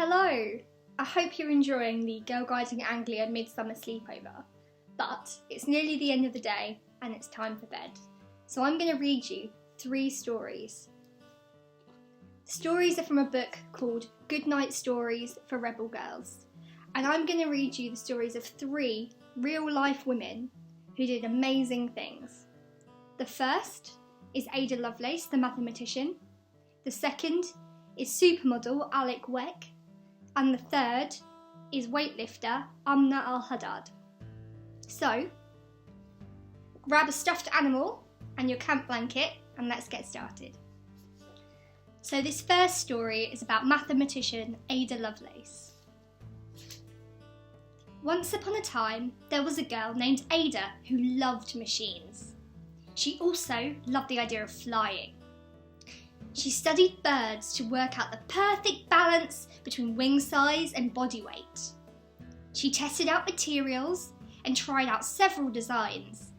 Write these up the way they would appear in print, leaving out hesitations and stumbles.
Hello! I hope you're enjoying the Girl Guiding Anglia Midsummer Sleepover, but it's nearly the end of the day and it's time for bed. So I'm going to read you 3 stories. The stories are from a book called Good Night Stories for Rebel Girls, and I'm going to read you the stories of 3 real-life women who did amazing things. The first is Ada Lovelace, the mathematician. The second is supermodel Alec Weck. And the third is weightlifter Amna Al-Haddad. So, grab a stuffed animal and your camp blanket and let's get started. So this first story is about mathematician Ada Lovelace. Once upon a time, there was a girl named Ada who loved machines. She also loved the idea of flying. She studied birds to work out the perfect balance between wing size and body weight. She tested out materials and tried out several designs.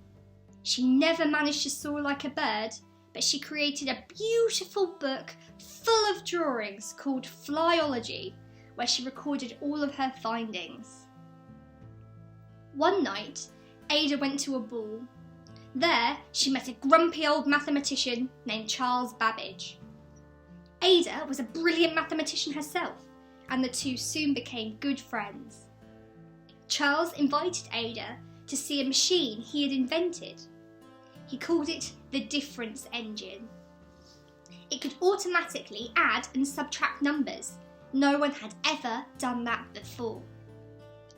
She never managed to soar like a bird, but she created a beautiful book full of drawings called Flyology, where she recorded all of her findings. One night, Ada went to a ball. There, she met a grumpy old mathematician named Charles Babbage. Ada was a brilliant mathematician herself, and the two soon became good friends. Charles invited Ada to see a machine he had invented. He called it the difference engine. It could automatically add and subtract numbers. No one had ever done that before.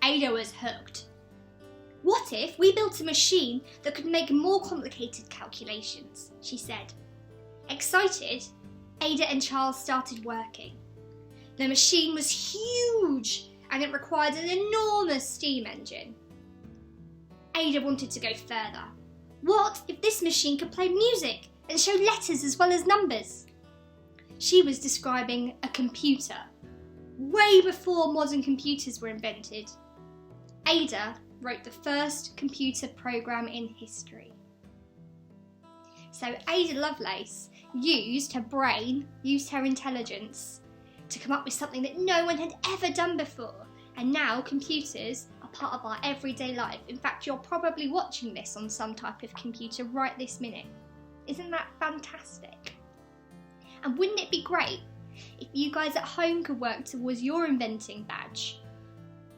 Ada was hooked. What if we built a machine that could make more complicated calculations, she said. Excited, Ada and Charles started working. The machine was huge and it required an enormous steam engine. Ada wanted to go further. What if this machine could play music and show letters as well as numbers? She was describing a computer, way before modern computers were invented. Ada wrote the first computer program in history. So Ada Lovelace used her brain, used her intelligence to come up with something that no one had ever done before. And now computers are part of our everyday life. In fact, you're probably watching this on some type of computer right this minute. Isn't that fantastic? And wouldn't it be great if you guys at home could work towards your inventing badge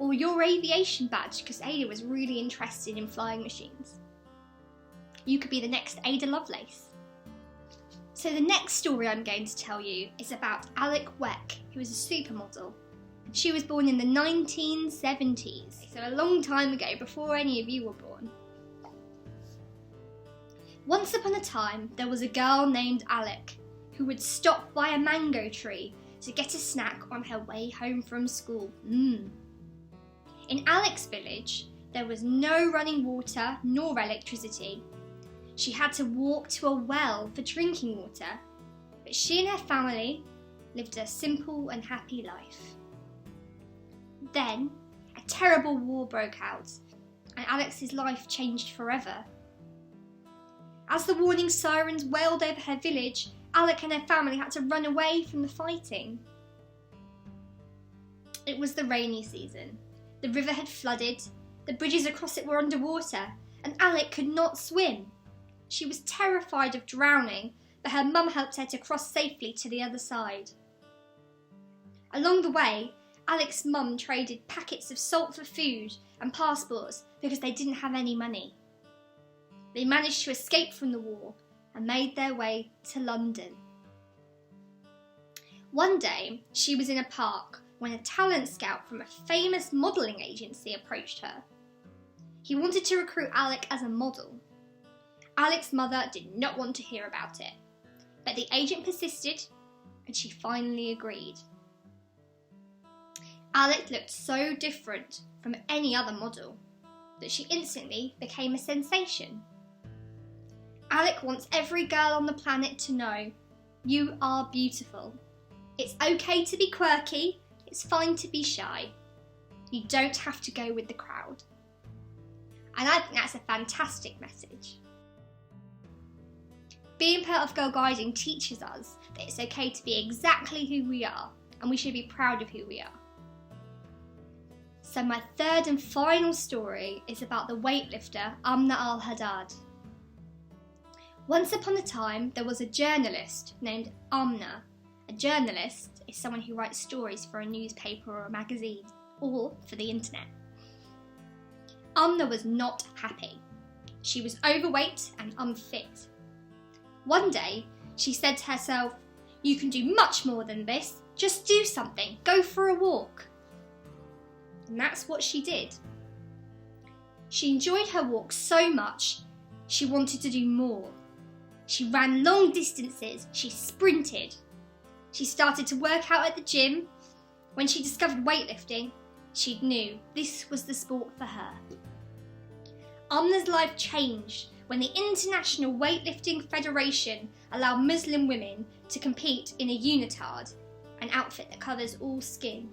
or your aviation badge, because Ada was really interested in flying machines. You could be the next Ada Lovelace. So the next story I'm going to tell you is about Alec Weck, who was a supermodel. She was born in the 1970s, so a long time ago, before any of you were born. Once upon a time, there was a girl named Alec who would stop by a mango tree to get a snack on her way home from school. In Alec's village, there was no running water nor electricity. She had to walk to a well for drinking water, but she and her family lived a simple and happy life. Then, a terrible war broke out, and Alex's life changed forever. As the warning sirens wailed over her village, Alec and her family had to run away from the fighting. It was the rainy season. The river had flooded, the bridges across it were underwater, and Alec could not swim. She was terrified of drowning, but her mum helped her to cross safely to the other side. Along the way, Alec's mum traded packets of salt for food and passports because they didn't have any money. They managed to escape from the war and made their way to London. One day, she was in a park when a talent scout from a famous modelling agency approached her. He wanted to recruit Alec as a model. Alec's mother did not want to hear about it, but the agent persisted and she finally agreed. Alec looked so different from any other model that she instantly became a sensation. Alec wants every girl on the planet to know, you are beautiful. It's okay to be quirky, it's fine to be shy. You don't have to go with the crowd. And I think that's a fantastic message. Being part of Girl Guiding teaches us that it's okay to be exactly who we are and we should be proud of who we are. So my third and final story is about the weightlifter Amna al-Haddad. Once upon a time, there was a journalist named Amna. A journalist is someone who writes stories for a newspaper or a magazine, or for the internet. Amna was not happy. She was overweight and unfit. One day, she said to herself, "You can do much more than this. Just do something. Go for a walk." And that's what she did. She enjoyed her walk so much, she wanted to do more. She ran long distances. She sprinted. She started to work out at the gym. When she discovered weightlifting, she knew this was the sport for her. Amna's life changed when the International Weightlifting Federation allowed Muslim women to compete in a unitard, an outfit that covers all skin.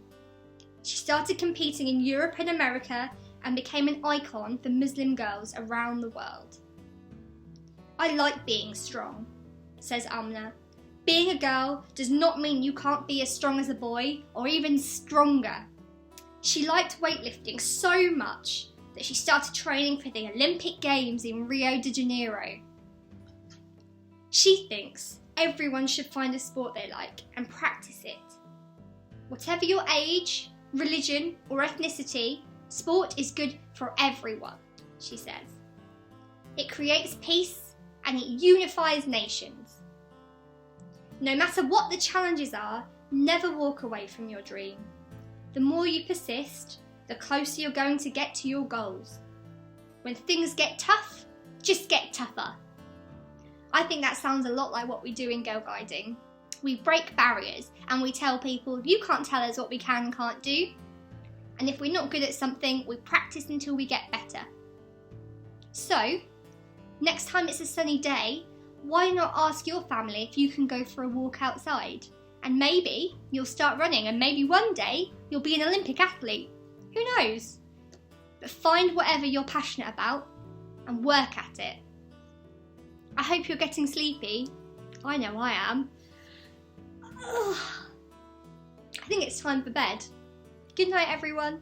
She started competing in Europe and America and became an icon for Muslim girls around the world. "I like being strong," says Amna. "Being a girl does not mean you can't be as strong as a boy or even stronger." She liked weightlifting so much that she started training for the Olympic Games in Rio de Janeiro. She thinks everyone should find a sport they like and practice it. Whatever your age, religion or ethnicity, sport is good for everyone, she says. It creates peace and it unifies nations. No matter what the challenges are, never walk away from your dream. The more you persist, the closer you're going to get to your goals. When things get tough, just get tougher. I think that sounds a lot like what we do in Girl Guiding. We break barriers and we tell people, you can't tell us what we can and can't do. And if we're not good at something, we practice until we get better. So, next time it's a sunny day, why not ask your family if you can go for a walk outside? And maybe you'll start running, and maybe one day you'll be an Olympic athlete. Who knows? But find whatever you're passionate about and work at it. I hope you're getting sleepy. I know I am. I think it's time for bed. Good night, everyone.